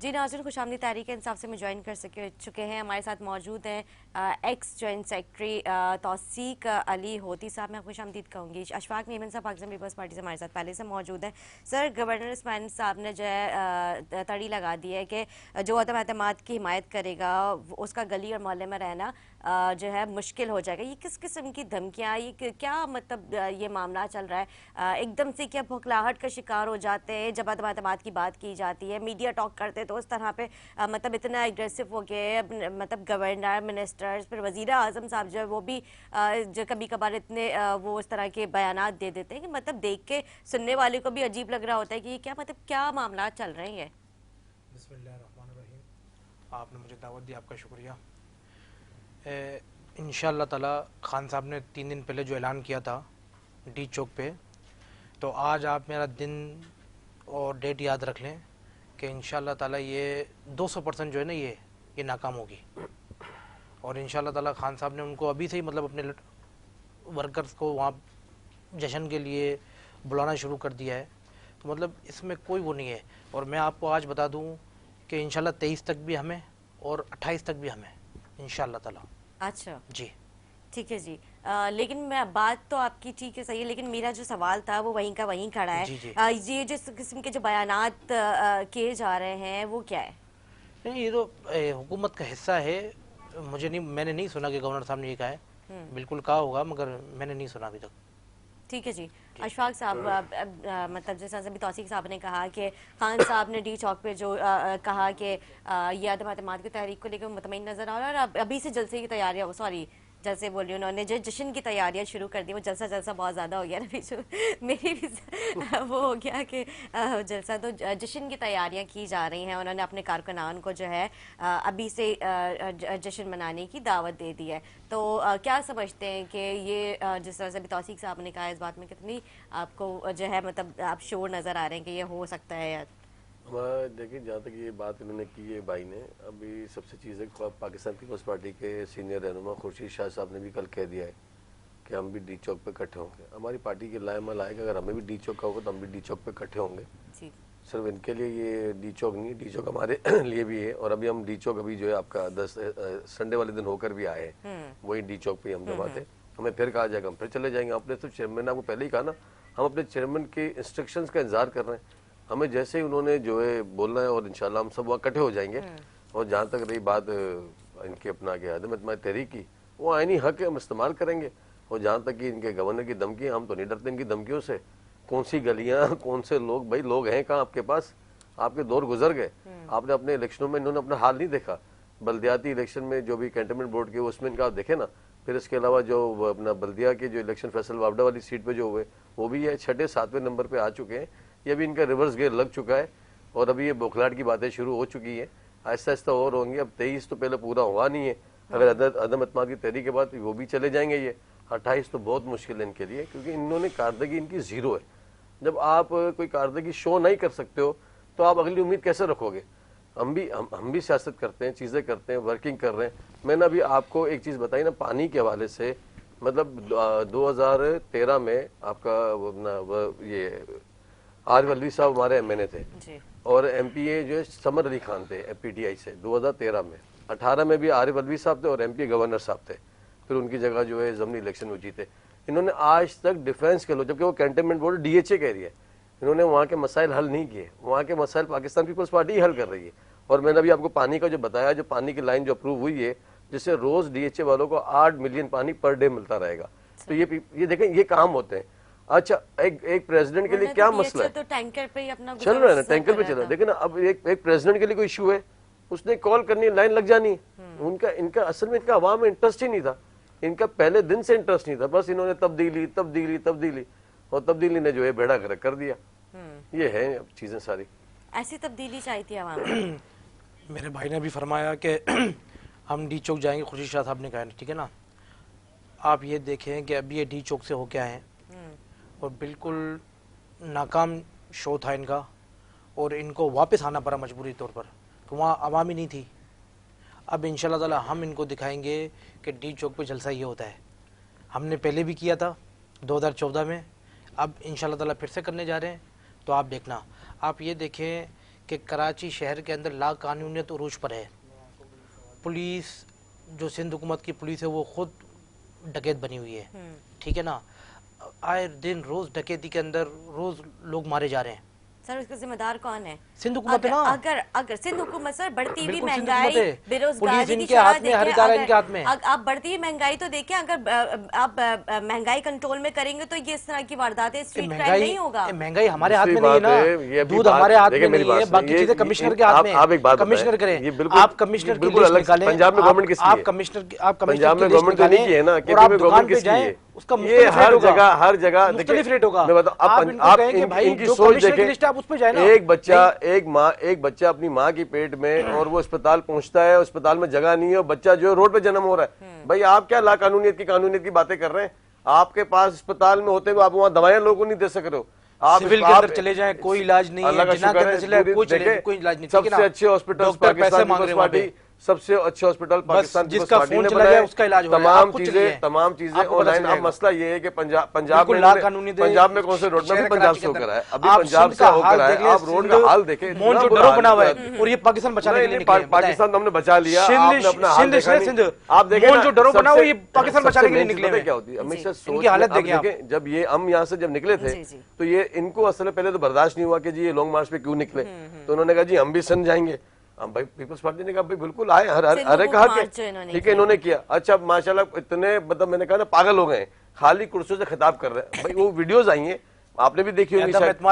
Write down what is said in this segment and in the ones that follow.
जी नाज़रीन, खुशामदी तहरीक इंसाफ से में ज्वाइन कर चुके हैं। हमारे साथ मौजूद हैं एक्स जॉइंट सेक्रेटरी तौसीक अली होती साहब। मैं खुशामदीद कहूँगी। अशफाक मेमन साहब पाकिस्तान पीपल्स पार्टी से हमारे साथ पहले से मौजूद हैं। सर, गवर्नर इस्माइल साहब ने जो है तड़ी लगा दी है कि जो अदम एतमाद की हिमायत करेगा उसका गली और मोहल्ले में रहना जो है मुश्किल हो जाएगा। ये किस किस्म की धमकियाँ, ये क्या मतलब ये मामला चल रहा है? एकदम से क्या बौखलाहट का शिकार हो जाते हैं जब अदम एतमाद की बात की जाती है, मीडिया टॉक करते तो उस तरह पे मतलब इतना एग्रेसिव हो गए, मतलब गवर्नर, मिनिस्टर्स, फिर वज़ीर आज़म साहब जो है वो भी जो कभी कभार इतने वो उस तरह के बयानात दे देते हैं कि मतलब देख के सुनने वाले को भी अजीब लग रहा होता है कि ये क्या मतलब क्या मामला चल रहे हैं। बिस्मिल्लाहिर्रहमानिर्रहीम। आपने मुझे दावत दी, आपका शुक्रिया। इंशाअल्लाह ताला खान साहब ने 3 दिन पहले जो ऐलान किया था डी चौक पे, तो आज आप मेरा दिन और डेट याद रख लें कि इंशाअल्लाह ताला ये 200% जो है ना ये नाकाम होगी। और इंशाअल्लाह ताला खान साहब ने उनको अभी से ही मतलब अपने वर्कर्स को वहाँ जश्न के लिए बुलाना शुरू कर दिया है। तो मतलब इसमें कोई वो नहीं है। और मैं आपको आज बता दूँ कि इंशाअल्लाह 23 तक भी हमें और 28 तक भी हमें इंशाअल्लाह ताला। अच्छा जी ठीक है जी। लेकिन मैं बात तो आपकी ठीक है, सही है, लेकिन मेरा जो सवाल था वो वहीं का वहीं खड़ा है। जी जी। ये जिस किस्म के जो बयानात किए जा रहे हैं वो क्या है? नहीं, ये तो हुकूमत का हिस्सा है। मैंने नहीं सुना कि गवर्नर साहब ने ये कहा है। बिल्कुल कहा होगा मगर मैंने नहीं सुना अभी तक। ठीक है जी। जी अशफाक साहब, मतलब जैसा अभी तौसीक साहब ने कहा कि खान साहब ने डी चौक पे जो कहा कि ये अदम एतमाद की तहरीक को लेकर मुतमईन नजर आ रहा है और अभी से जलसे की तैयारियां, सॉरी जलसे बोल रही हूँ, उन्होंने जो जश्न की तैयारियां शुरू कर दी। वो जलसा जलसा बहुत ज़्यादा हो गया ना बीच में मेरी भी वो हो गया कि जलसा तो जश्न की तैयारियां की जा रही हैं। उन्होंने अपने कारकुनान को जो है अभी से जश्न मनाने की दावत दे दी है। तो क्या समझते हैं कि ये जिस तरह से अभी तौसीक साहब ने कहा, इस बात में कितनी आपको जो है मतलब आप श्योर नज़र आ रहे हैं कि ये हो सकता है? या हमारा देखिए, जहाँ तक ये बात इन्होंने की है भाई ने, अभी सबसे चीज़ है पाकिस्तान पीपल्स पार्टी के सीनियर रहनुमा खुर्शीद शाह साहब ने भी कल कह दिया है कि हम भी डी चौक पे इकट्ठे होंगे। हमारी पार्टी के लाएमल आएगा, अगर हमें भी डी चौक का होगा तो हम भी डी चौक पे इकट्ठे होंगे। जी सिर्फ इनके लिए ये डी चौक नहीं, डी चौक हमारे लिए भी है। और अभी हम डी चौक अभी जो है आपका 10 संडे वाले दिन होकर भी आए हैं, वही डी चौक पे हम जमा थे। हमें फिर कहा जाएगा, हम फिर चले जाएंगे। आपने तो चेयरमैन ने आपको पहले ही कहा ना, हम अपने चेयरमैन के इंस्ट्रक्शंस का इंतजार कर रहे हैं। हमें जैसे ही उन्होंने जो है बोलना है और इंशाल्लाह हम सब वहाँ इकट्ठे हो जाएंगे। और जहाँ तक रही बात इनके अपना के अदम एतमाद तहरीक की, वो आईनी हक है, हम इस्तेमाल करेंगे। और जहाँ तक कि इनके गवर्नर की धमकी, हम तो नहीं डरते इनकी धमकियों से। कौन सी गलियाँ, कौन से लोग, भाई लोग हैं कहाँ आपके पास? आपके दौर गुजर गए। आपने अपने इलेक्शनों में इन्होंने अपना हाल नहीं देखा। बल्दियाती इलेक्शन में जो भी कैंटनमेंट बोर्ड के उसमें इनका आप देखे ना। फिर इसके अलावा जो अपना बल्दिया के जो इलेक्शन फैसल वापडा वाली सीट पे जो हुए वो भी है 6, 7वें नंबर पे आ चुके हैं। ये भी इनका रिवर्स गेयर लग चुका है और अभी ये बौखलाहट की बातें शुरू हो चुकी हैं। आहिस्ता आहिस्ता और होंगी। अब 23 तो पहले पूरा हुआ नहीं है। अगर अदम एतमाद की तहरीक के बाद वो भी चले जाएंगे। ये 28 तो बहुत मुश्किल है इनके लिए, क्योंकि इन्होंने कारदगी इनकी जीरो है। जब आप कोई कारदगी शो नहीं कर सकते हो तो आप अगली उम्मीद कैसे रखोगे? हम भी सियासत करते हैं, चीज़ें करते हैं, वर्किंग कर रहे हैं। मैंने अभी आपको एक चीज़ बताई ना पानी के हवाले से, मतलब 2013 में आपका ये आरिफ अलवी साहब हमारे एमएनए थे जी और एमपीए जो है समर अली खान थे पीटीआई से 2013 में। 18 में भी आरिफ अलवी साहब थे और एमपी गवर्नर साहब थे। फिर उनकी जगह जो है जमनी इलेक्शन में जीते। इन्होंने आज तक डिफेंस के लोग, जबकि वो कैंटनमेंट बोर्ड डीएचए कह रही है, इन्होंने वहाँ के मसाइल हल नहीं किए। वहाँ के मसाइल पाकिस्तान पीपल्स पार्टी ही हल कर रही है। और मैंने अभी आपको पानी का जो बताया, जो पानी की लाइन जो अप्रूव हुई है, जिससे रोज डीएचए वालों को 8 मिलियन पानी पर डे मिलता रहेगा। तो ये देखें, ये काम होते हैं। अच्छा, एक प्रेसिडेंट के लिए क्या मसला है? तो टैंकर पे ही अपना चल रहा है ना, गुजर टैंकर कर पे रहा चल रहा था। है। देखिए ना, अब एक प्रेसिडेंट के लिए कोई इशू है, उसने कॉल करनी है, लाइन लग जानी है। इनका असल में इनका अवाम में इंटरेस्ट ही नहीं था। इनका पहले दिन से इंटरेस्ट नहीं था। बस इन्होंने तब्दीली और तब्दीली ने जो है बेड़ा गर्क कर दिया। ये है अब चीजें सारी। ऐसी तब्दीली चाहिए थी आवाम को। मेरे भाई ने भी फरमाया कि हम डी चौक जाएंगे, खुर्शीद शाह साहब ने कहा, ठीक है ना। आप ये देखें कि अभी ये डी चौक से होके आए हैं और बिल्कुल नाकाम शो था इनका और इनको वापस आना पड़ा मजबूरी तौर पर, तो वहाँ आवाम ही नहीं थी। अब इंशाल्लाह ताला हम इनको दिखाएंगे कि डी चौक पे जलसा ये होता है। हमने पहले भी किया था 2014 में, अब इंशाल्लाह ताला फिर से करने जा रहे हैं। तो आप देखना, आप ये देखें कि कराची शहर के अंदर ला कानूनियत उरूज पर है। पुलिस जो सिंध हुकूमत की पुलिस है वो खुद डकैत बनी हुई है, ठीक है ना। आए दिन रोज डकैती के अंदर रोज लोग मारे जा रहे हैं। सर उसका जिम्मेदार कौन है? सिंध हुकूमत है ना। अगर सिंध हुकूमत सर बढ़ती हुई बिल्कुल सिंध महंगाई, हुकूमत है। बेरोजगारी पुलिस की इनके शरह हाथ में, हर देखें, इदारा इनके हाथ में है। आप बढ़ती हुई महंगाई तो देखिए, अगर आप महंगाई कंट्रोल में करेंगे तो ये इस तरह की वारदातें, स्ट्रीट क्राइम नहीं होगा। महंगाई हमारे हाथ में दूसरी नहीं बात है ये ना, दूध हमारे हाथ में नहीं है, बाकी चीजें कमिश्नर के हाथ में। आप एक बात कमिश्नर बताएं, करें, ये बिल्कुल आप कमिश्नर की बिल्कुल लिस्ट अलग। निकालें। पंजाब में गवर्नमेंट किसकी है? आप कमिश्नर पंजाब में गवर्नमेंट तो नहीं की है ना, और आप दुकान पे जाएं, उसका ये हर जगह मुख्तलिफ रेट होगा। मैं बताऊं, आप इनकी सोच देखें। आप उस पे जाए ना। एक बच्चा अपनी माँ की पेट में और वो अस्पताल पहुंचता है, अस्पताल में जगह नहीं है, और बच्चा जो रोड पे जन्म हो रहा है। भाई आप क्या ला कानूनियत की बातें कर रहे हैं? आपके पास अस्पताल में होते हुए आप वहाँ दवाएं लोगों को नहीं दे सक रहे हो। आप सिविल के अंदर चले जाएं, कोई इलाज नहीं है। अल्लाह का जिना के शुक्र अंदर चले है, कोई इलाज नहीं। सबसे अच्छे हॉस्पिटल पाकिस्तान पीपल्स पार्टी, सबसे अच्छे हॉस्पिटल पाकिस्तान जिसका फोन चला जाए उसका इलाज हो रहा है। तमाम चीजें ऑनलाइन। अब मसला ये है कि पंजाब में कौन से रोड में पंजाब से होकर है, अभी पंजाब से होकर है। आप रोड का हाल देखें, मोहनजोदड़ो बना हुआ है और ये पाकिस्तान बचाने के लिए निकले हैं। पाकिस्तान तो हमने बचा लिया, आपने अपना हाल देखा नहीं। आप देखें मोहनजोदड़ो बना हुआ, ये पाकिस्तान बचाने के लिए निकले हैं। क्या होती है हमेशा इनकी हालत देखें। जब ये हम यहाँ से जब निकले थे तो ये इनको असल पहले तो बर्दाश्त नहीं हुआ कि जी ये लॉन्ग मार्च पे क्यों निकले, तो उन्होंने कहा जी हम भी सन जाएंगे। हम भाई पीपल्स पार्टी ने कहा भाई बिल्कुल आए, हर एक हक है, ठीक है, इन्होंने किया। अच्छा माशाल्लाह इतने मतलब मैंने कहा ना पागल हो गए, खाली कुर्सियों से खिताब कर रहे हैं। भाई वो वीडियोस आई हैं, आपने भी देखी होंगी शायद।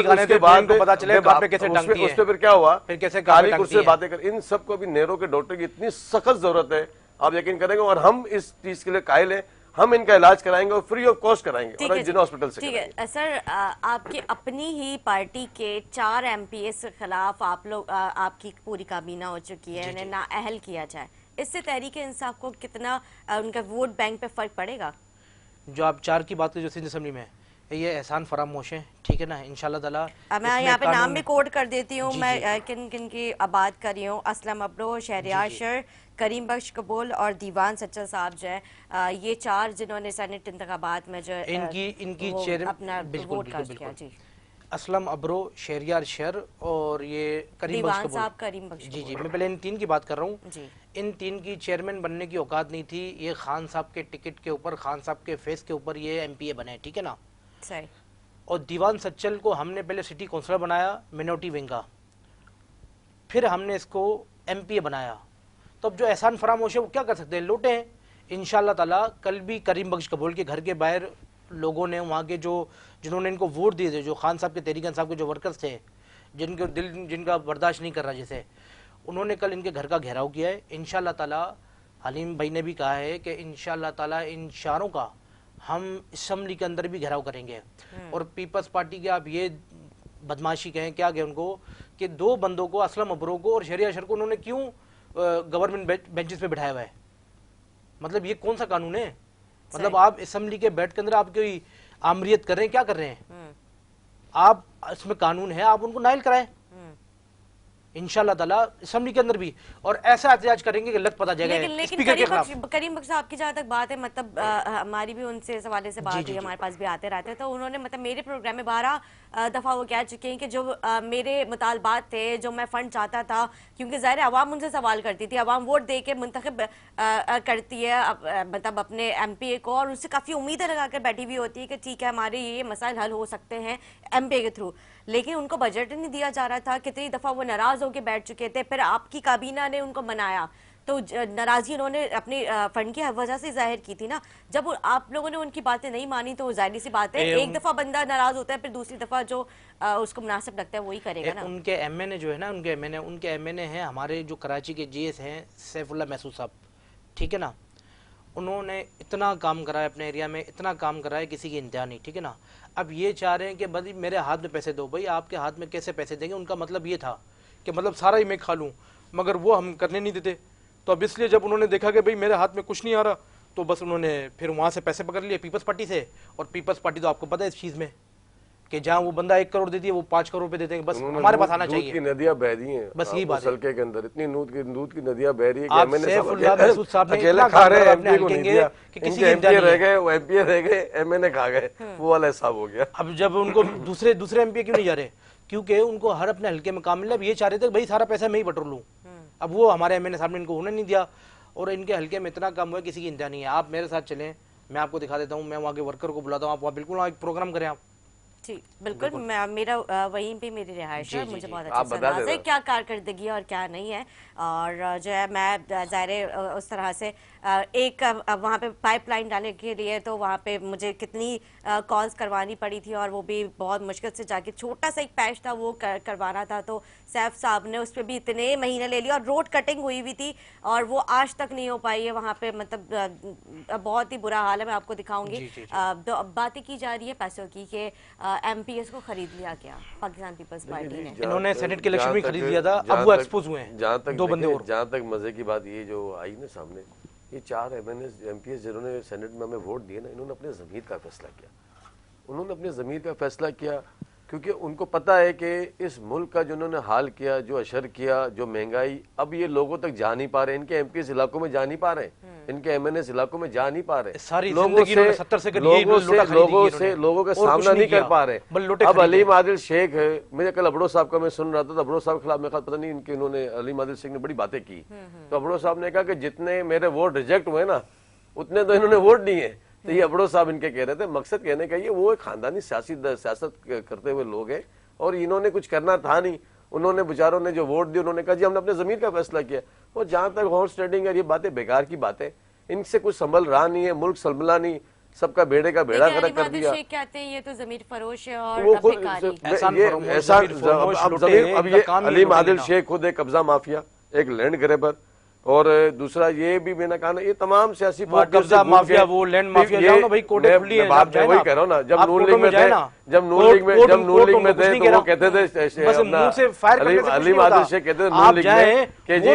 उसके बाद पता चले कैसे उस पे फिर क्या हुआ, फिर कैसे खाली कुर्सी से बातें कर। इन सबको भी नेहरू के डॉक्टर की इतनी सख्त जरूरत है, आप यकीन करेंगे। और हम इस चीज के लिए कायल है, हम इनका इलाज कराएंगे और फ्री ऑफ कॉस्ट कराएंगे और जिला हॉस्पिटल से। ठीक है सर, आपकी अपनी ही पार्टी के 4 MPs के खिलाफ आप लोग आपकी पूरी काबीना हो चुकी है, उन्हें नाअहल किया जाए, इससे तहरीक इंसाफ को कितना उनका वोट बैंक पे फर्क पड़ेगा? जो आप 4 की बात करें जो सिंध असेंबली में, ये एहसान फरामोश है, ठीक है ना। इंशाल्लाह ताला मैं यहाँ पे नाम भी कोड कर देती हूँ, मैं किन किन की बात कर रही हूँ। असलम अब्रो, शहरियार शर, करीम बख्श कबूल और दीवान सच्चा साहब जो है, ये 4 जिन्होंने सेनेट इंतखाबात में जो इनकी चेयर अपना वोट कास्ट किया। जी, असलम अब्रो, शहरियार शर और ये करीम बख्श कबूल साहब, करीम बख्श। जी, मैं पहले इन 3 की बात कर रहा हूँ। इन 3 की चेयरमैन बनने की औकात नहीं थी। ये खान साहब के टिकट के ऊपर, खान साहब के फेस के ऊपर ये MPA बने, ठीक है ना। सही। और दीवान सच्चल को हमने पहले सिटी काउंसलर बनाया मिनोरिटी विंग का, फिर हमने इसको MPA बनाया। तो अब जो एहसान फरामोश है वो क्या कर सकते हैं, लौटे हैं। इंशाल्लाह ताला कल भी करीम बख्श कबूल के घर के बाहर लोगों ने, वहाँ के जिन्होंने इनको वोट दिए थे, जो खान साहब के तहरीक इंसाफ के जो वर्कर्स थे, जिनके दिल जिनका बर्दाश्त नहीं कर रहा जैसे, उन्होंने कल इनके घर का घेराव किया है। इंशाल्लाह ताला हलीम भाई ने भी कहा है कि इंशाल्लाह ताला इन चारों का हम असम्बली के अंदर भी घेराव करेंगे। और पीपल्स पार्टी के आप ये बदमाशी कहें, क्या कहें उनको, कि 2 बंदों को, असलम अबरो को और शहरियार शर को, उन्होंने क्यों गवर्नमेंट बेंचेस पे बिठाया हुआ है? मतलब ये कौन सा कानून है? मतलब आप असम्बली के बैठ के अंदर आप कोई आमरीत कर रहे हैं, क्या कर रहे हैं आप? इसमें कानून है, आप उनको नाइल कराएं इंशाल्लाह ताला असेंबली के अंदर भी, और ऐसा एहतजाज करेंगे कि लग पता जाएगा स्पीकर के खिलाफ। करीम बख्श साहब की जहाँ तक बात है, मतलब हमारी भी उनसे इस हवाले से बात हुई, हमारे पास भी आते रहते हैं, तो उन्होंने मतलब मेरे प्रोग्राम में 12 दफ़ा वो कह चुके हैं कि जो मेरे मुतालबात थे, जो मैं फ़ंड चाहता था, क्योंकि ज़ाहिर आवाम उनसे सवाल करती थी, आवाम वोट दे के मुंतखब करती है मतलब अपने MPA को, और उससे काफ़ी उम्मीदें लगा कर बैठी हुई होती है कि ठीक है हमारे ये मसाइल हल हो सकते हैं MPA के थ्रू, लेकिन उनको बजट नहीं दिया जा रहा था। कितनी दफ़ा वो नाराज़ होकर बैठ चुके थे, फिर आपकी काबीना ने उनको मनाया, तो नाराज़गी उन्होंने अपनी फंड की वजह से जाहिर की थी ना। जब आप लोगों ने उनकी बातें नहीं मानी तो जाहिर सी बात है, एक दफ़ा बंदा नाराज़ होता है, फिर दूसरी दफ़ा जो उसको मुनासिब लगता है वही करेगा ना। उनके MNA जो है ना, उनके MNA हैं हमारे जो कराची के GS हैं सैफुल्लाह महसूद साहब, ठीक है ना। उन्होंने इतना काम करा है अपने एरिया में, इतना काम करा है, किसी की इंतहा नहीं, ठीक है ना। अब ये चाह रहे हैं कि भाई मेरे हाथ में पैसे दो। भाई आपके हाथ में कैसे पैसे देंगे? उनका मतलब ये था कि मतलब सारा ही मैं खा लूँ, मगर वो हम करने नहीं देते। तो अब इसलिए जब उन्होंने देखा कि भाई मेरे हाथ में कुछ नहीं आ रहा, तो बस उन्होंने फिर वहाँ से पैसे पकड़ लिए पीपल्स पार्टी से। और पीपल्स पार्टी तो आपको पता है इस चीज़ में कि जहाँ वो बंदा 1 करोड़ देती है वो 5 करोड़ रुपए देते हैं, बस उन्होंने हमारे पास आना दूध चाहिए। की नदियां बह रही हैं, बस यही बात है। हल्के के अंदर इतनी दूध की नदियां बह रही है कि आप एमएनए सैफुल्लाह महसूद साहब ने अकेले इतना खा रहे हैं, अपने एमपी को हल्के नहीं के दिया, कि किसी इनके की एमपी इंतजार रह नहीं गए, वो एमपी रह गए, एमएनए खा गए, वो वाला हिसाब हो गया। अब जब उनको दूसरे एमपी क्यों नहीं जा रहे, क्योंकि उनको हर अपने हल्के में काम मिला। अब ये चाह रहे थे भाई सारा पैसा मैं ही बटोर लूं। अब वो हमारे एमएनए साहब ने इनको होने नहीं दिया, और इनके हल्के में इतना काम हुआ है किसी की इंतजार नहीं है। आप मेरे साथ चलें, मैं आपको दिखा देता हूँ, मैं वहाँ के वर्कर को बुलाता हूँ, आप वहाँ बिल्कुल वहाँ एक प्रोग्राम करें आप। जी बिल्कुल, मेरा वहीं पे मेरी रिहाइश है, मुझे बहुत आप अच्छा बता अंदाज़ा है देना। क्या कारकर्दगी है और क्या नहीं है। और जो है मैं ज़ाहिर उस तरह से एक वहाँ पे पाइपलाइन डालने के लिए तो वहाँ पे मुझे कितनी कॉल्स करवानी पड़ी थी, और वो भी बहुत मुश्किल से जाके छोटा सा एक पैच था वो करवाना था, तो सैफ साहब ने उस पर भी इतने महीने ले लिए, और रोड कटिंग हुई हुई थी और वो आज तक नहीं हो पाई है वहाँ पे। मतलब बहुत ही बुरा हाल है, मैं आपको दिखाऊंगी। तो अब बातें की जा रही है पैसों की कि एमपीएस को खरीद लिया गया पाकिस्तान पीपल्स पार्टी ने। इन्होंने सेनेट के इलेक्शन में खरीद लिया था, अब जहाँ वो तक- एक्सपोज हुए हैं जहाँ तक 2 बंदे और। जहाँ तक मजे की बात ये जो आई ना सामने, ये 4 एमपीएस जिन्होंने सेनेट में हमें वोट दिए ना, इन्होंने अपने ज़मीर का फैसला किया। उन्होंने अपने ज़मीर का फैसला किया क्योंकि उनको पता है कि इस मुल्क का जो उन्होंने हाल किया, जो अशर किया, जो महंगाई, अब ये लोगों तक जा नहीं पा रहे, इनके एमपीएस इलाकों में जा नहीं पा रहे, इनके एमएनएस इलाकों में जा नहीं पा रहे, सारी लोगों जिंदगी इन्होंने 70 से करीब ये लोटा खरीदी इन्होंने। लोगों का और कुछ सामना नहीं नहीं कर किया, पा रहे। बस लोटे अब खरीदे। अलीम आदिल शेख है, मेरे कल अबड़ो साहब का मैं सुन रहा था, तो अबड़ो साहब के खिलाफ मेरे ख्याल पता नहीं इनके उन्होंने अलीम आदिल शेख ने बड़ी बातें की, तो अबड़ो साहब ने कहा कि जितने मेरे वोट रिजेक्ट हुए ना उतने तो इन्होंने वोट दिए। तो ये अबड़ो साहब इनके कह रहे थे, मकसद कहने का ये वो एक खानदानी सियासत करते हुए लोग हैं और इन्होंने कुछ करना था नहीं, उन्होंने बेचारों ने जो वोट दिए उन्होंने कहा जी हमने अपने जमीन का फैसला किया। और जहां तक हॉर्स ट्रेडिंग है, ये बातें बेकार की बातें, इनसे कुछ संभल रहा नहीं है, मुल्क संभला नहीं, सबका बेड़े का बेड़ा गर्क कर दिया। शेख कहते हैं ये तो जमीर फरोश है और वो खुद भिखारी। अब जमीन, अब ये अलीम आदिल शेख खुद एक कब्जा माफिया, एक लैंड ग्रेबर, और दूसरा ये भी मैंने कहा ना, ये तमाम सियासी पार्टियों कब्जा माफिया, वो लैंड माफिया, जाओ ना भाई, कोर्टें खुली हैं, बात मैं वही कह रहा हूँ ना, जब नून लीग में थे, जब नून लीग में थे तो वो कहते थे, अलीम आदिल शेख कहते थे नून लीग में कि जी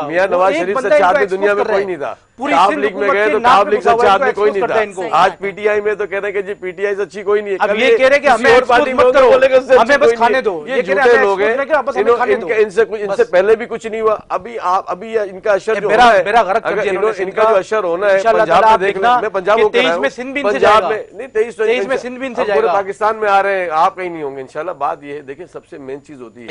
मियां नवाज शरीफ से अच्छा आदमी दुनिया में कोई नहीं था, आप लीग में गए तो आप लीग से अच्छा आदमी कोई नहीं था। आज पीटीआई में तो कह रहे हैं कि जी पीटीआई से अच्छी कोई नहीं है, अब ये कह रहे हैं कि हमें और पार्टी मत करो, हमें बस खाने दो, ये झूठे लोग हैं, इनसे पहले भी कुछ नहीं हुआ, अभी इनका अशर जो है, इनका जो अशर होना है पंजाब में, देख लें, मैं पंजाब में पंजाब में नहीं 23 में सिंध भी इनसे पूरे पाकिस्तान में आ रहे हैं, आप कहीं नहीं होंगे इंशाल्लाह। बात ये है, देखिए सबसे मेन चीज होती है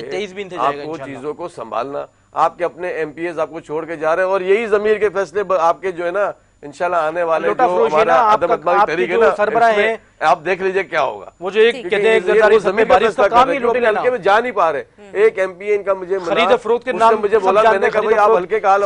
आपको चीजों को संभालना, आपके अपने एमपीएस आपको छोड़ के जा रहे हैं, और यही जमीर के फैसले आपके जो है ना इंशाल्लाह आने वाले जो हमारा अदम तरीके ना सरबराह है, आप देख लीजिए क्या होगा। वो जो एक कहते हैं जमीन बारिश का काम ही लूटे लेना, हल्के में जा नहीं पा रहे। एक एमपी इनका मुझे खरीद फरोख्त के नाम मुझे बोला, मैंने कहा भाई आप हल्के का हाल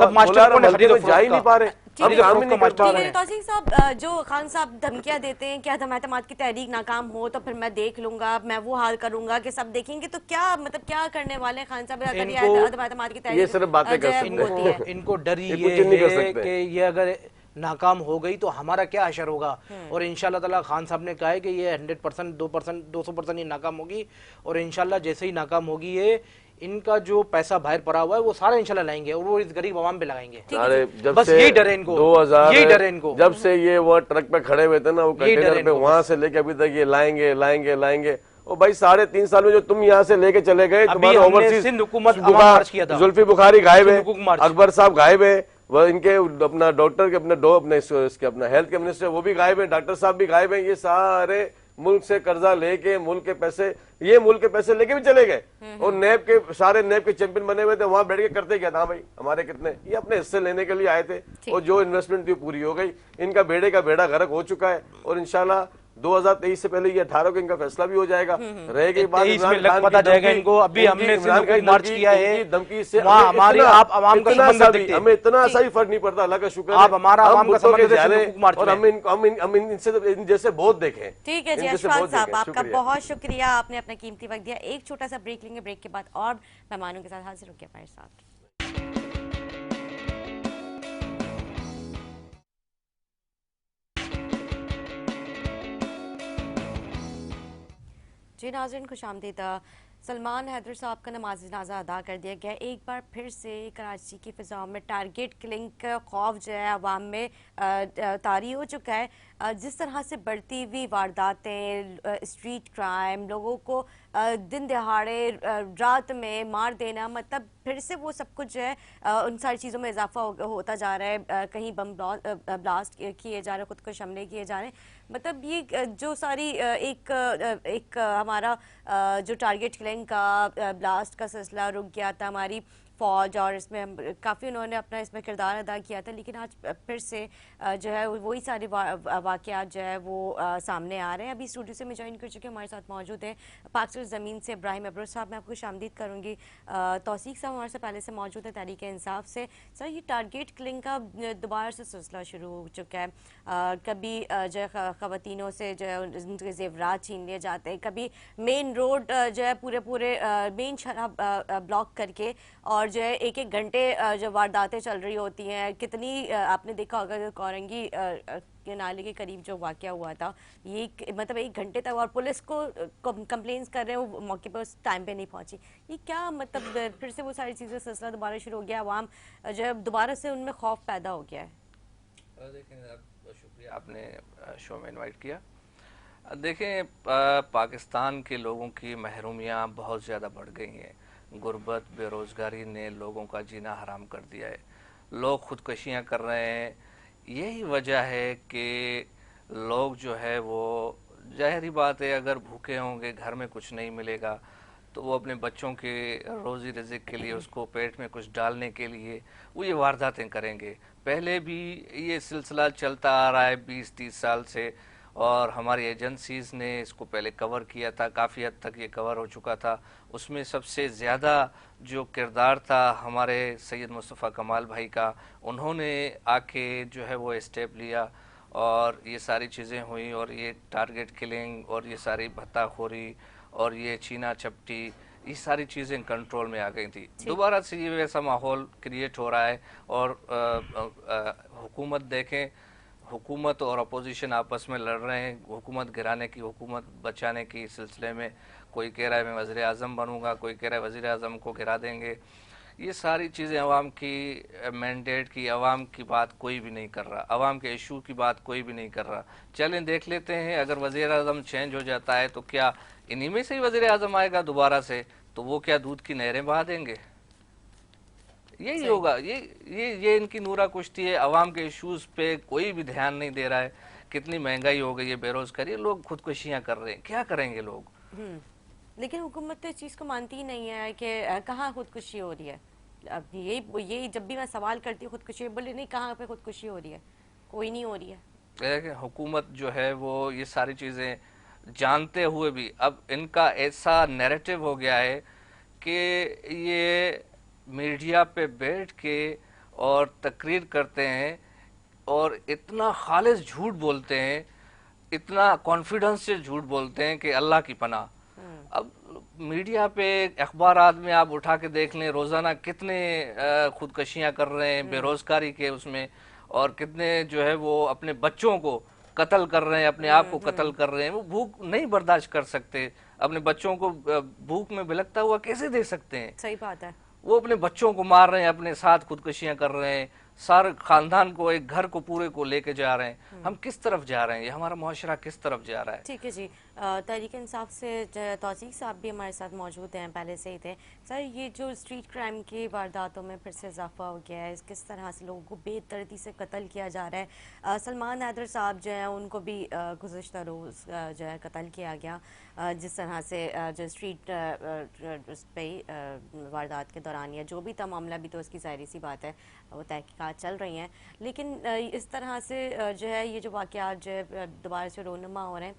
जा ही नहीं पा रहे, अब काम ही नहीं कर पा रहे। तौसीफ साहब, जो खान साहब धमकियां देते हैं कि अदम एतमाद की तहरीक नाकाम हो तो फिर मैं देख लूंगा, मैं वो हाल करूंगा कि सब देखेंगे, तो क्या मतलब क्या करने वाले हैं खान साहब अदम एतमाद की तहरीक? ये सिर्फ बातें कर सकते हैं, इनको डर ये है कि ये अगर नाकाम हो गई तो हमारा क्या असर होगा। और इंशाल्लाह ताला खान साहब ने कहा है कि ये 100%, 2%, 200% ये नाकाम होगी, और इंशाल्लाह जैसे ही नाकाम होगी ये इनका जो पैसा बाहर पड़ा हुआ है वो सारा इंशाल्लाह लाएंगे और वो इस गरीब आवाम पे लगाएंगे। अरे जब बस से यही डर है इनको, 2000 यही डर है इनको, जब से ये वो ट्रक पे खड़े हुए थे ना, वो कंटेनर पे, वहां से लेके अभी तक ये लाएंगे लाएंगे लाएंगे। और भाई 3.5 साल में जो तुम यहाँ से लेके चले गए, तुम्हारे ओवरसीज सिंध हुकूमत मार्च किया था, जुल्फी बुखारी गायब है, अकबर साहब गायब है, वह इनके अपना डॉक्टर के अपना हेल्थ के मिनिस्टर वो भी गायब है, डॉक्टर साहब भी गायब है। ये सारे मुल्क से कर्जा लेके मुल्क के पैसे, ये मुल्क के पैसे लेके भी चले गए, और नैब के सारे नैब के चैंपियन बने हुए थे, वहां बैठ के करते क्या था भाई, हमारे कितने, ये अपने हिस्से लेने के लिए आए थे, और जो इन्वेस्टमेंट थी पूरी हो गई, इनका बेड़े का बेड़ा गर्क हो चुका है। और इंशाल्लाह 2023 से पहले ये 18 को इनका फैसला भी हो जाएगा, रहेगी बात पता जाएगा इनको। अभी हमने मार्च किया है, धमकी से हमारी आप आवाम का संबंध देखते हैं, हमें इतना सा भी फर्क नहीं पड़ता, अल्लाह का शुक्र है आप हमारा आवाम का संबंध और हम इनसे इन जैसे बहुत देखे। ठीक है जी अशफाक साहब, आपका बहुत शुक्रिया, आपने अपना कीमती वक्त दिया। एक छोटा सा ब्रेक लेंगे, ब्रेक के बाद और मेहमानों के साथ हाजिर होंगे हमारे साथ। जी नाज़रीन, खुशामदीद। सलमान हैदर साहब का नमाज जनाजा अदा कर दिया गया। एक बार फिर से कराची की फ़िज़ाओं में टारगेट किलिंग का खौफ जो है अवाम में तारी हो चुका है। जिस तरह से बढ़ती हुई वारदातें, स्ट्रीट क्राइम, लोगों को दिन दहाड़े रात में मार देना, मतलब फिर से वो सब कुछ जो है उन सारी चीज़ों में इजाफा होता जा रहा है। कहीं बम ब्लास्ट किए जा रहे हैं, खुद को हमले किए जा रहे हैं। मतलब ये जो सारी एक हमारा जो टारगेट किलिंग का ब्लास्ट का सिलसिला रुक गया था, हमारी फौज और इसमें काफ़ी उन्होंने अपना इसमें किरदार अदा किया था, लेकिन आज फिर से जो है वही सारे वाक़यात जो है वो सामने आ रहे हैं। अभी स्टूडियो से मैं ज्वाइन कर चुके हैं, हमारे साथ मौजूद हैं पाकिस्तान ज़मीन से इब्राहिम अब्रोज साहब। मैं आपको खुशामदीद करूँगी। तौसीक साहब हमारे से पहले से मौजूद है तहरीक इंसाफ से। सर, ये टारगेट किलिंग का दोबारा से सिलसिला शुरू हो चुका है। कभी जो है ख़वातीनों से जो है उनके ज़ेवरात छीन लिए जाते हैं, कभी मेन रोड जो है पूरे मेन शराब ब्लॉक करके, और जो है एक एक घंटे जो वारदातें चल रही होती हैं। कितनी आपने देखा होगा कि कोरंगी के नाले के करीब जो वाक़या हुआ था, ये मतलब एक घंटे तक, और पुलिस को कंप्लेंट्स कर रहे हैं, वो मौके पर उस टाइम पे नहीं पहुंची। ये क्या मतलब फिर से वो सारी चीज़ें सिलसिला दोबारा शुरू हो गया, अवाम जो है दोबारा से उनमें खौफ पैदा हो गया है। देखें, शुक्रिया आपने शो में इनवाइट किया। देखें, पाकिस्तान के लोगों की महरूमियाँ बहुत ज़्यादा बढ़ गई हैं। गुर्बत, बेरोज़गारी ने लोगों का जीना हराम कर दिया है। लोग ख़ुदकशियाँ कर रहे हैं। यही वजह है कि लोग जो है वो, ज़ाहिरी बात है, अगर भूखे होंगे, घर में कुछ नहीं मिलेगा, तो वो अपने बच्चों के रोज़ी रिज़्क़ के लिए, उसको पेट में कुछ डालने के लिए वो ये वारदातें करेंगे। पहले भी ये सिलसिला चलता आ रहा है 20-30 साल से, और हमारी एजेंसीज़ ने इसको पहले कवर किया था, काफ़ी हद तक ये कवर हो चुका था। उसमें सबसे ज़्यादा जो किरदार था हमारे सैयद मुस्तफ़ा कमाल भाई का, उन्होंने आके जो है वो स्टेप लिया और ये सारी चीज़ें हुई, और ये टारगेट किलिंग और ये सारी भत्ताखोरी और ये छीना झपटी, ये सारी चीज़ें कंट्रोल में आ गई थी। दोबारा से ये वैसा माहौल क्रिएट हो रहा है। और हुकूमत देखें, हुकूमत और अपोजिशन आपस में लड़ रहे हैं, हुकूमत गिराने की, हुकूमत बचाने की सिलसिले में। कोई कह रहा है मैं वज़ीर आज़म बनूंगा, कोई कह रहा है वज़ीर आज़म को गिरा देंगे। ये सारी चीज़ें अवाम की मैंडेट की, अवाम की बात कोई भी नहीं कर रहा, अवाम के इशू की बात कोई भी नहीं कर रहा। चलें देख लेते हैं, अगर वज़ीर आज़म चेंज हो जाता है तो क्या इन्हीं में से ही वज़ीर आज़म आएगा दोबारा से, तो वो क्या दूध की नहरें बहा देंगे? यही होगा। ये इनकी नूरा कुश्ती है। अवाम के इश्यूज पे कोई भी ध्यान नहीं दे रहा है। कितनी महंगाई हो गई है, बेरोजगारी, लोग खुदकुशियां कर रहे हैं, क्या करेंगे लोग? लेकिन हुकूमत तो इस चीज़ को मानती ही नहीं है कि कहाँ खुदकुशी हो रही है। अब ये जब भी मैं सवाल करती हूँ खुदकुशी, बोले नहीं, कहाँ पे खुदकुशी हो रही है, कोई नहीं हो रही है। हुकूमत जो है वो ये सारी चीज़ें जानते हुए भी, अब इनका ऐसा नैरेटिव हो गया है कि ये मीडिया पे बैठ के और तकरीर करते हैं और इतना खालिस झूठ बोलते हैं, इतना कॉन्फिडेंस से झूठ बोलते हैं कि अल्लाह की पनाह। अब मीडिया पे, अखबारात में आप उठा के देख लें, रोज़ाना कितने खुदकशियां कर रहे हैं बेरोजगारी के उसमें, और कितने जो है वो अपने बच्चों को कत्ल कर रहे हैं, अपने आप को कत्ल कर रहे हैं। वो भूख नहीं बर्दाश्त कर सकते, अपने बच्चों को भूख में बिलखता हुआ कैसे दे सकते हैं? सही बात है। वो अपने बच्चों को मार रहे हैं, अपने साथ खुदकुशियां कर रहे हैं, सारे खानदान को, एक घर को पूरे को लेके जा रहे हैं। हम किस तरफ जा रहे हैं? ये हमारा मुआशरा किस तरफ जा रहा है? ठीक है जी। तहरीक इंसाफ से तौसीक साहब भी हमारे साथ मौजूद हैं, पहले से ही थे। सर, ये जो स्ट्रीट क्राइम की वारदातों में फिर से इजाफा हो गया है, किस तरह से लोगों को बेदर्दी से कत्ल किया जा रहा है। सलमान हैदर साहब जो हैं उनको भी गुज़िश्ता रोज़ जो है कत्ल किया गया। जिस तरह से जो स्ट्रीट उस पर वारदात के दौरान या जो भी था मामला, भी तो उसकी ज़ाहिर सी बात है वो तहकीकात चल रही हैं, लेकिन इस तरह से जो है ये जो वाक़यात जो है दोबारा से रोनुमा हो रहे हैं,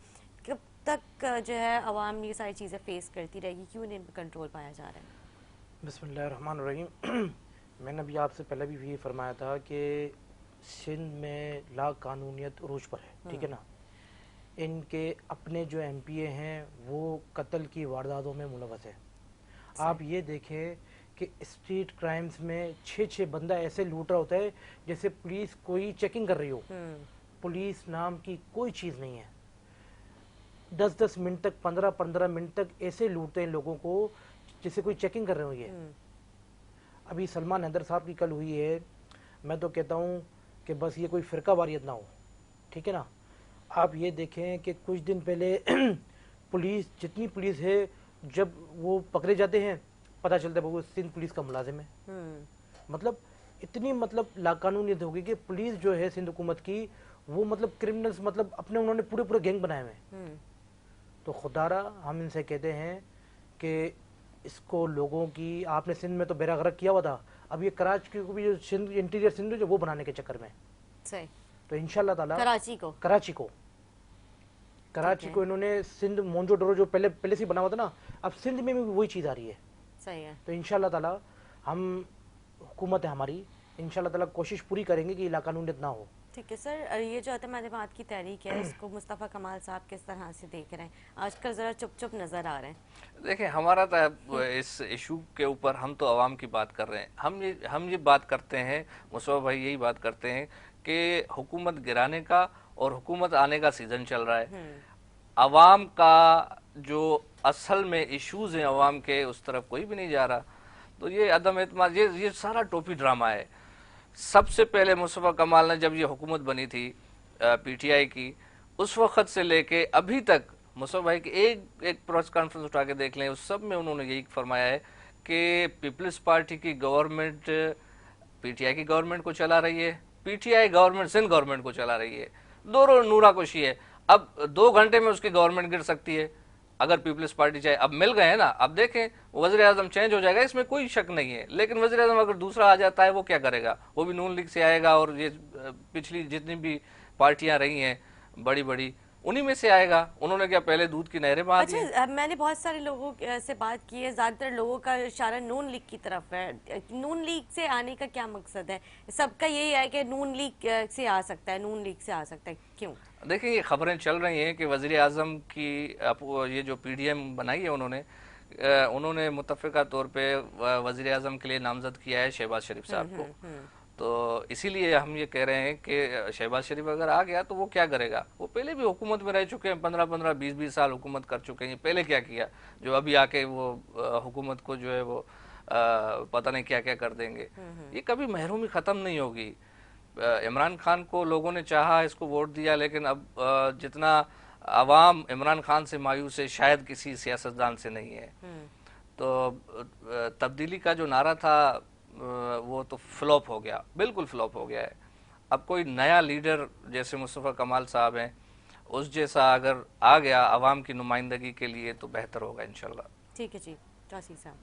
कब तक जो है अवाम ये सारी चीज़ें फेस करती रहेगी? क्यों नहीं इन पर कंट्रोल पाया जा रहा है? बिस्मिल्लाहिर्रहमानिर्रहीम। मैंने अभी आपसे पहले भी ये फरमाया था कि सिंध में ला कानूनियत उरूज पर है, ठीक है ना। इनके अपने जो MPA हैं वो कत्ल की वारदातों में मुलव्वस है। आप ये देखें कि स्ट्रीट क्राइम्स में 6-6 बंदा ऐसे लूट रहा होता है जैसे पुलिस कोई चेकिंग कर रही हो। पुलिस नाम की कोई चीज़ नहीं है। 10-10 मिनट तक, 15-15 मिनट तक ऐसे लूटते हैं लोगों को जैसे कोई चेकिंग कर रहे हो। ये अभी सलमान हैदर साहब की कल हुई है। मैं तो कहता हूँ कि बस ये कोई फ़िरका वारियत ना हो, ठीक है ना। आप ये देखें कि कुछ दिन पहले पुलिस, जितनी पुलिस है, जब वो पकड़े जाते हैं पता चलता है वो सिंध पुलिस का मुलाजिम है। मतलब इतनी मतलब लाकानूनियत हो गई कि पुलिस जो है सिंध हुकूमत की, वो मतलब क्रिमिनल्स, मतलब अपने उन्होंने पूरे पूरे गैंग बनाए हुए हैं। तो खुदारा हम इनसे कहते हैं कि इसको लोगों की, आपने सिंध में तो बेड़ा गर्क किया हुआ था, अब ये कराची को भी जो सिंध, इंटीरियर सिंध जो वो बनाने के चक्कर में। सही। तो इंशाल्लाह ताला कराची को इन्होंने सिंध मोंजोडोरो जो पहले से बना हुआ था ना, अब सिंध में भी वही चीज़ आ रही है। सही है। तो इंशाल्लाह ताला हम, हुकूमत है हमारी, इंशाल्लाह ताला कोशिश पूरी करेंगे कि लाकानूनियत ना हो। ठीक है सर, ये जो अतमाद की तहरीक है, इसको मुस्तफ़ा कमाल साहब किस तरह से देख रहे हैं? आजकल ज़रा चुप चुप नज़र आ रहे हैं। देखिए, हमारा तो इस इशू के ऊपर हम तो आवाम की बात कर रहे हैं। हम ये बात करते हैं, मुस्तफ़ा भाई यही बात करते हैं कि हुकूमत गिराने का और हुकूमत आने का सीज़न चल रहा है। अवाम का जो असल में इश्यूज हैं अवाम के, उस तरफ कोई भी नहीं जा रहा। तो ये अदम एतमाद, ये सारा टोपी ड्रामा है। सबसे पहले मुस्तफ़ा कमाल ने जब ये हुकूमत बनी थी पीटीआई की, उस वक़्त से लेके अभी तक मुस्तफ़ा भाई की एक प्रेस कॉन्फ्रेंस उठा के देख लें, उस सब में उन्होंने यही फरमाया है कि पीपल्स पार्टी की गवर्नमेंट पीटीआई की गवर्नमेंट को चला रही है, पीटीआई गवर्नमेंट सिंध गवर्नमेंट को चला रही है। दोनों नूरा कुशी है। अब 2 घंटे में उसकी गवर्नमेंट गिर सकती है अगर पीपल्स पार्टी चाहे। अब मिल गए हैं ना, अब देखें वज़ीर आज़म चेंज हो जाएगा, इसमें कोई शक नहीं है। लेकिन वज़ीर आज़म अगर दूसरा आ जाता है वो क्या करेगा? वो भी नून लीग से आएगा और ये पिछली जितनी भी पार्टियां रही हैं बड़ी बड़ी, उन्हीं में से आएगा। उन्होंने क्या पहले दूध की नहरें बहा दी? अच्छा, मैंने बहुत सारे लोगों से बात की है, ज़्यादातर लोगों का इशारा नून लीग की तरफ है। नून लीग से आने का क्या मकसद है? सबका यही है कि नून लीग से आ सकता है, नून लीग से आ सकता है, क्यों? देखिए, ये खबरें चल रही हैं कि वज़ीर आज़म की ये जो पीडीएम बनाई है उन्होंने मुतफ़िका तौर पे वज़ीर आज़म के लिए नामज़द किया है शहबाज शरीफ साहब को। तो इसीलिए हम ये कह रहे हैं कि शहबाज शरीफ अगर आ गया तो वो क्या करेगा? वो पहले भी हुकूमत में रह चुके हैं, 15-15, 20-20 साल हुकूमत कर चुके हैं। पहले क्या किया जो अभी आके वो हुकूमत को जो है वो पता नहीं क्या क्या कर देंगे। ये कभी महरूमी ख़त्म नहीं होगी। इमरान खान को लोगों ने चाहा, इसको वोट दिया, लेकिन अब जितना अवाम इमरान खान से मायूस है शायद किसी सियासतदान से नहीं है। तो तब्दीली का जो नारा था वो तो फ्लॉप हो गया, बिल्कुल फ्लॉप हो गया है। अब कोई नया लीडर जैसे मुस्तफ़ा कमाल साहब हैं, उस जैसा अगर आ गया अवाम की नुमाइंदगी के लिए तो बेहतर होगा इंशाल्लाह। ठीक है जी, तासीर साहब।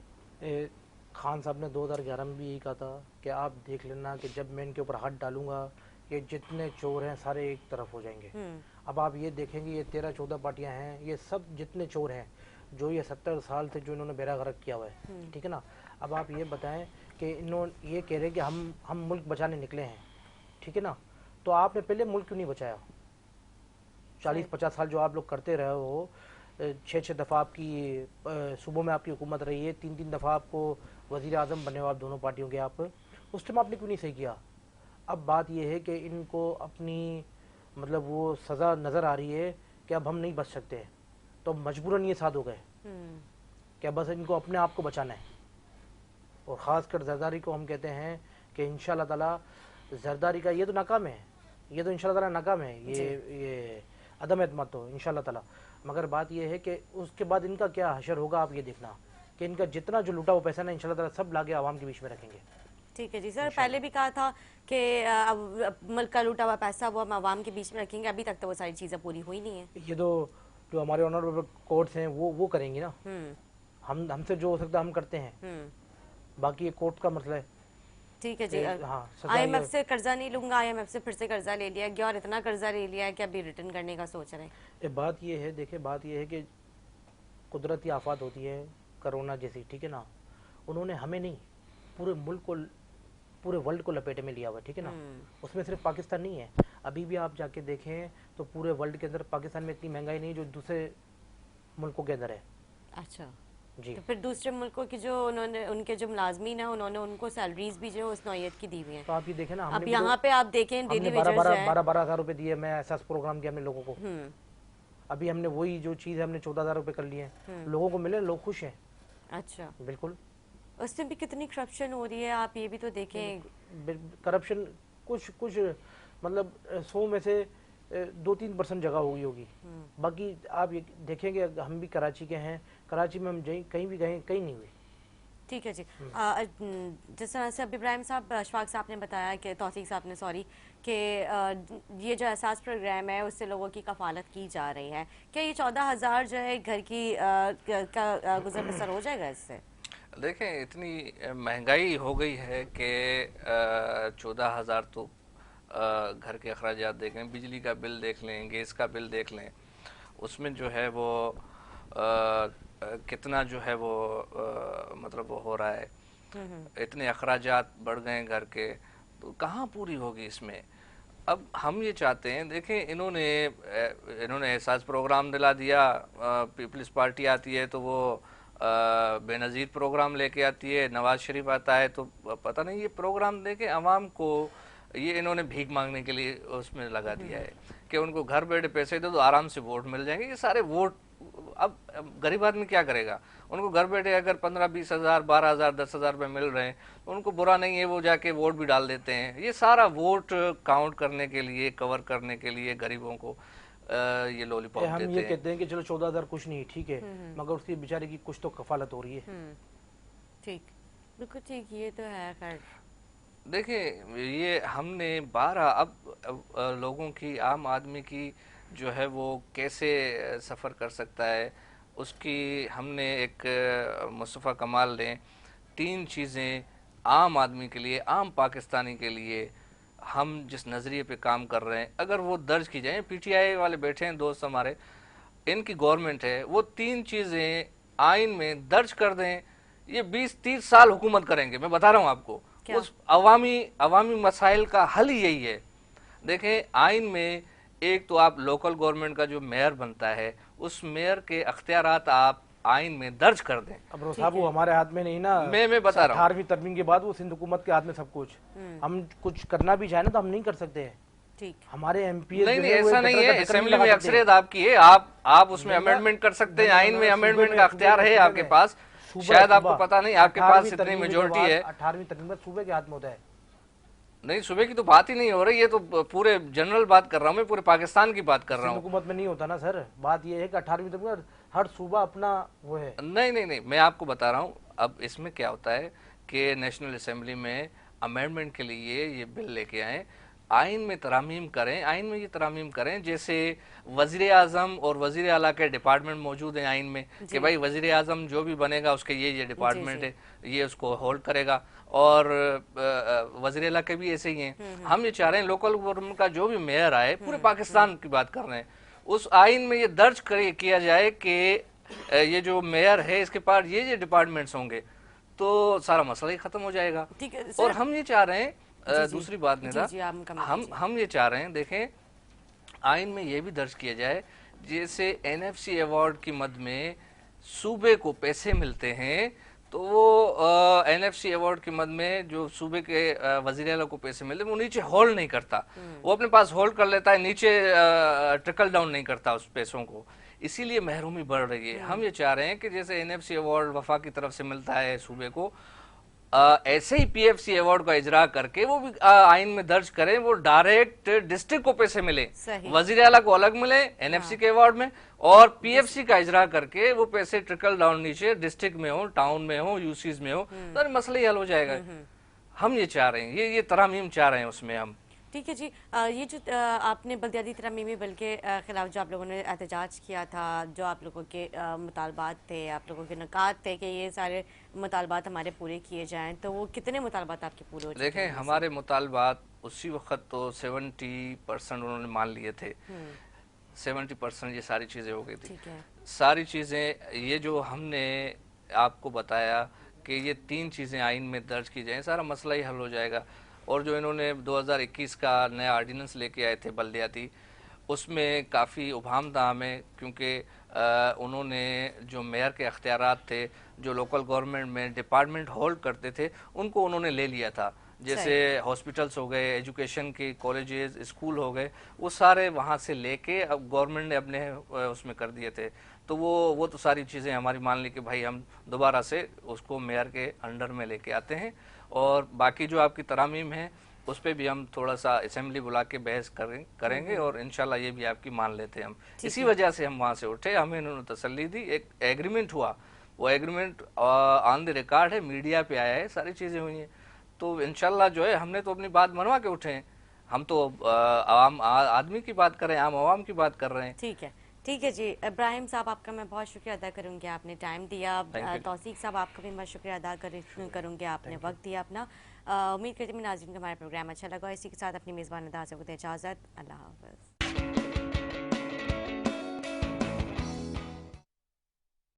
खान साहब ने 2011 में भी यही कहा था कि आप देख लेना कि जब मैं इनके ऊपर हाथ डालूंगा ये जितने चोर हैं सारे एक तरफ हो जाएंगे। अब आप ये देखेंगे ये 13-14 पार्टियां हैं, ये सब जितने चोर हैं जो ये 70 साल से जो इन्होंने बेड़ा गर्क किया हुआ है, ठीक है ना। अब आप ये बताएं कि इन्होंने ये कह रहे हैं कि हम मुल्क बचाने निकले हैं, ठीक है ना। तो आपने पहले मुल्क क्यों नहीं बचाया? 40-50 साल जो आप लोग करते रहे हो, 6-6 दफ़ा आपकी सूबों में आपकी हुकूमत रही है, 3-3 दफ़ा आपको वज़ीर आज़म बने हो आप दोनों पार्टियों के। आप उस टाइम आपने क्यों नहीं सही किया? अब बात यह है कि इनको अपनी मतलब वो सज़ा नज़र आ रही है कि अब हम नहीं बच सकते, तो मजबूरन ये साथ हो गए कि बस इनको अपने आप को बचाना है। और ख़ासकर जरदारी को हम कहते हैं कि इंशाल्लाह ताला जरदारी का ये तो नाकाम है, ये तो इंशाल्लाह ताला नाकाम है, ये अदम एतमाद तो इंशाल्लाह ताला। मगर बात ये है कि उसके बाद इनका क्या हशर होगा, आप ये देखना कि इनका जितना जो लूटा हुआ पैसा ना इंशाल्लाह ताला सब लाके आवाम के बीच में रखेंगे। ठीक है जी सर, पहले भी कहा था कि अब मुल्क का लूटा हुआ पैसा वो हम आवाम के बीच में रखेंगे, अभी तक तो वो सारी चीज़ें पूरी हुई नहीं है। ये तो जो हमारे ऑनरेबल कोर्ट्स हैं वो करेंगे ना। हमसे जो हो सकता है हम करते हैं, बाकी ये कोर्ट का मसला है। ठीक है जी। हाँ, IMF से कर्जा नहीं लूंगा, IMF से फिर से कर्जा ले लिया गया और इतना कर्जा ले लिया है कि अभी रिटर्न करने का सोच रहे हैं। बात ये है, देखिए बात ये है कि कुदरती आफत होती है कोरोना जैसी, ठीक है ना। उन्होंने हमें नहीं पूरे मुल्क को, पूरे वर्ल्ड को लपेटे में लिया हुआ है, ठीक है ना। उसमें सिर्फ पाकिस्तान नहीं है। अभी भी आप जाके देखें तो पूरे वर्ल्ड के अंदर पाकिस्तान में इतनी महंगाई नहीं जो दूसरे मुल्कों के अंदर है। अच्छा जी। तो फिर दूसरे मुल्कों की जो उन्होंने उनके जो मुलाजमीन है उन्होंने उनको सैलरीज भी जो उस नौयत की दी हुई है। तो आप ये देखें ना, अब यहाँ पे आप देखें डेली वेजेस 12,000 रुपए दिए, मैं एहसास प्रोग्राम किया हमने लोगों को। अभी हमने वही जो चीज़ हमने 14,000 रुपए कर लिए हैं, लोगों को मिले, लोग खुश हैं। अच्छा, बिल्कुल। उसमें भी कितनी करप्शन हो रही है, आप ये भी तो देखें। करप्शन कुछ मतलब 100 में से 2-3% जगह हुई होगी। बाकी आप ये देखेंगे, हम भी कराची के हैं, कराची में हम कहीं भी गए, कहीं नहीं हुई। ठीक है जी। जिस तरह से अभी इब्राहिम साहब, अशफाक साहब ने बताया कि तौसीक साहब ने, सॉरी, कि ये जो एहसास प्रोग्राम है उससे लोगों की कफालत की जा रही है, क्या ये 14,000 जो है घर की का गुजर बसर हो जाएगा इससे? देखें, इतनी महंगाई हो गई है कि 14,000 तो घर के अखराजात देख लें, बिजली का बिल देख लें, गैस का बिल देख लें, उसमें जो है वो कितना जो है वो मतलब वो हो रहा है, इतने अखराजात बढ़ गए घर के, तो कहाँ पूरी होगी इसमें। अब हम ये चाहते हैं, देखें, इन्होंने एहसास प्रोग्राम दिला दिया, पीपल्स पार्टी आती है तो वो बेनज़ीर प्रोग्राम लेके आती है, नवाज शरीफ आता है तो पता नहीं ये प्रोग्राम देके आवाम को ये इन्होंने भीख मांगने के लिए उसमें लगा दिया है कि उनको घर बैठे पैसे दो तो आराम से वोट मिल जाएंगे। ये सारे वोट, अब गरीब आदमी क्या करेगा? उनको घर बैठे अगर 15-20 हज़ार, 12 हज़ार, 10 हज़ार रुपये मिल रहे हैं, उनको बुरा नहीं है, वो जाके वोट भी डाल देते हैं। ये सारा वोट काउंट करने के लिए, कवर करने के लिए गरीबों को ये लॉलीपॉप देते हैं। हम ये कहते हैं कि चलो 14,000 कुछ नहीं, ठीक है, मगर उसकी बेचारे की कुछ तो कफालत हो रही है। ठीक, बिल्कुल ठीक, ये तो है। खैर देखिए, ये हमने 12 अब लोगों की, आम आदमी की जो है वो कैसे सफ़र कर सकता है, उसकी हमने एक मुस्तफ़ा कमाल ने 3 चीज़ें आम आदमी के लिए, आम पाकिस्तानी के लिए, हम जिस नज़रिए पे काम कर रहे हैं, अगर वो दर्ज की जाए, पीटीआई वाले बैठे हैं दोस्त हमारे, इनकी गवर्नमेंट है, वो 3 चीज़ें आइन में दर्ज कर दें, ये 20-30 साल हुकूमत करेंगे। मैं बता रहा हूँ आपको, उस अवामी मसाइल का हल ही यही है। देखें, आइन में एक तो आप लोकल गवर्नमेंट का जो मेयर बनता है, उस मेयर के अख्तियारात आप आइन में दर्ज कर दें। अब रोज़ साहब वो हमारे हाथ में नहीं ना, मैं बता रहा हूँ, 18वीं तरमीम के बाद वो सिंध हुकूमत के हाथ में सब कुछ। हम कुछ करना भी चाहे ना तो हम नहीं कर सकते हैं। ठीक, हमारे एमपी नहीं, ऐसा नहीं है। असेंबली में अक्सरियत आपकी है, आप उसमें अमेंडमेंट कर सकते हैं। आइन में अमेंडमेंट का अख्तियार है आपके पास, शायद आपको पता नहीं, आपके पास इतनी मेजोरिटी है। 18वीं तरमीम में सूबे के हाथ में होता है। नहीं, सूबे की तो बात ही नहीं हो रही, ये तो पूरे जनरल बात कर रहा हूँ मैं, पूरे पाकिस्तान की बात कर रहा हूँ। हुकूमत में नहीं होता ना सर, बात ये है कि 18वीं तरमीम में हर सूबा अपना वो है। नहीं, मैं आपको बता रहा हूँ। अब इसमें क्या होता है कि नेशनल असेंबली में अमेंडमेंट के लिए ये बिल लेके आए, आइन में तरामीम करें, आइन में ये तरामीम करें, जैसे वज़ीर आज़म और वज़ीर आला के डिपार्टमेंट मौजूद हैं आइन में, कि भाई वज़ीर आज़म जो भी बनेगा उसके ये डिपार्टमेंट है, ये उसको होल्ड करेगा, और वज़ीर आला के भी ऐसे ही हैं। हम ये चाह रहे हैं लोकल गवर्नमेंट का जो भी मेयर आए, पूरे पाकिस्तान की बात कर रहे हैं, उस आइन में ये दर्ज किया जाए कि ये जो मेयर है इसके पास ये डिपार्टमेंट्स होंगे, तो सारा मसला ही खत्म हो जाएगा। और हम ये चाह रहे हैं, दूसरी बात निदा, हम ये चाह रहे हैं, देखें, आइन में ये भी दर्ज किया जाए, जैसे एनएफसी अवार्ड की मद में सूबे को पैसे मिलते हैं, तो वो एनएफसी अवार्ड की मद में जो सूबे के वज़ीर आला को पैसे मिलते हैं, वो नीचे होल्ड नहीं करता, वो अपने पास होल्ड कर लेता है, नीचे ट्रिकल डाउन नहीं करता उस पैसों को, इसीलिए महरूमी बढ़ रही है। हम ये चाह रहे हैं कि जैसे एनएफसी अवार्ड वफा की तरफ से मिलता है सूबे को, ऐसे ही पीएफसी अवार्ड का इजरा करके वो भी आइन में दर्ज करें, वो डायरेक्ट डिस्ट्रिक्ट को पैसे मिले, वजीर आला को अलग मिले एनएफसी के अवार्ड में, और पीएफसी का इजरा करके वो पैसे ट्रिकल डाउन नीचे डिस्ट्रिक्ट में हो, टाउन में हो, यूसीज में हो, तो मसला ही हल हो जाएगा। हम ये चाह रहे हैं, ये तरामीम चाह रहे हैं उसमें हम। ठीक है जी। ये जो आपने बलदियाती तरमीमी बिल के खिलाफ जो आप लोगों ने एहतजाज किया था, जो आप लोगों के मुतालबात थे, आप लोगों के नकात थे कि ये सारे मुतालबात हमारे पूरे किए जाएं, तो वो कितने मुतालबात आपके पूरे हो चुके हैं? देखें, हमारे मुतालबात उसी वक्त तो 70% उन्होंने मान लिए थे, 70% ये सारी चीज़ें हो गई थी। सारी चीज़ें, ये जो हमने आपको बताया कि ये 3 चीज़ें आइन में दर्ज की जाएँ, सारा मसला ही हल हो जाएगा। और जो इन्होंने 2021 का नया ऑर्डिनेंस लेके आए थे बल्दियाती, उसमें काफ़ी उभाम था हमें, क्योंकि उन्होंने जो मेयर के अख्तियारात थे, जो लोकल गवर्नमेंट में डिपार्टमेंट होल्ड करते थे, उनको उन्होंने ले लिया था, जैसे हॉस्पिटल्स हो गए, एजुकेशन के कॉलेजेस, स्कूल हो गए, वो सारे वहाँ से लेके अब गवर्नमेंट ने अपने उसमें कर दिए थे। तो वो तो सारी चीज़ें हमारी मान ली कि भाई हम दोबारा से उसको मेयर के अंडर में लेके आते हैं, और बाकी जो आपकी तरामीम है उस पर भी हम थोड़ा सा असेंबली बुला के बहस करेंगे और इंशाल्लाह ये भी आपकी मान लेते हैं हम। इसी वजह से हम वहाँ से उठे, हमें इन्होंने तसल्ली दी, एक एग्रीमेंट हुआ, वो एग्रीमेंट ऑन द रिकॉर्ड है, मीडिया पे आया है, सारी चीज़ें हुई हैं। तो इंशाल्लाह जो है हमने तो अपनी बात मनवा के उठे हैं, हम तो आम आदमी की बात कर रहे हैं, आम आवाम की बात कर रहे हैं। ठीक है जी। इब्राहिम साहब आपका मैं बहुत शुक्रिया अदा करूंगी, आपने टाइम दिया। तौसीक साहब आपका भी मैं शुक्रिया अदा करूंगी, आपने वक्त दिया अपना। उम्मीद करती हूँ नाज़रीन को हमारा प्रोग्राम अच्छा लगा। इसी के साथ अपनी मेज़बान अदा से इजाज़त, अल्लाह हाफ़िज़।